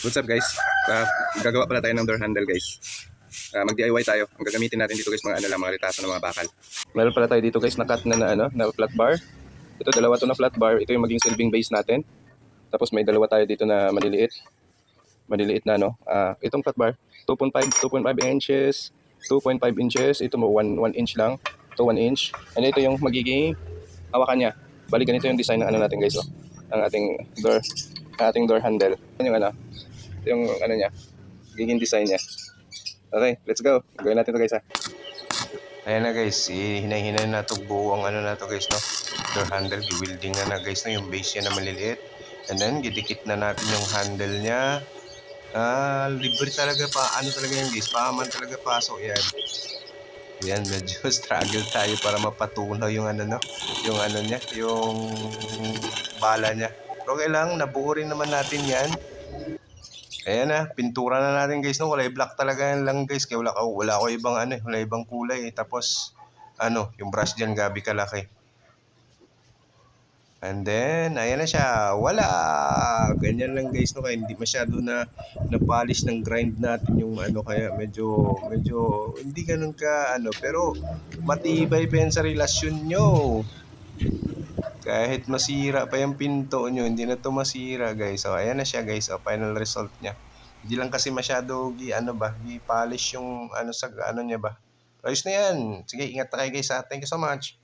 What's up guys? Gagawa pala tayo ng door handle guys. Mag-DIY tayo. Ang gagamitin natin dito guys mga ano lang, mga retaso ng mga bakal. Meron pala tayo dito guys na cut na flat bar. Ito dalawa to na flat bar. Ito yung maging silbing base natin. Tapos may dalawa tayo dito na maliliit. Maliliit na no. Itong flat bar 2.5 inches, 2.5 inches. Ito mo 1 inch lang. Ito 1 inch. And ito yung magiging hawakan niya. Bali ganito yung design ng ano natin guys, oh. Ang ating door handle. Yan yung ano, niya, giging design niya. Okay, let's go. Gawin natin to guys ha. Ayan na guys, hinay-hinay na ito buo ang ano na to guys no. Door handle, gi-welding na guys no, yung base niya na maliliit. And then, gidikit na natin yung handle niya. Libre talaga pa, ano talaga yung guys, pahaman talaga pasok yan. Yan, medyo struggle tayo para mapatunaw yung ano no, yung ano niya, yung bala niya. Pero okay lang, nabuo rin naman natin yan. Ayan na, pintura na natin guys no, kulay black talaga yan lang guys, kaya wala ko ibang ano, wala ibang kulay tapos ano, yung brush diyan gabi kalaki. And then, ayan na siya, wala, ganyan lang guys no, kaya hindi masyado na polish ng grind natin yung ano, kaya medyo hindi ganun ka ano, pero matibay pa yan sa relasyon nyo. Kahit masira pa yung pinto nyo, hindi na to masira guys. So ayan na siya guys, final result niya. Hindi lang kasi masyado polish yung ano sa ano niya ba. Ayos na yan. Sige, ingat na kayo guys ha. Thank you so much.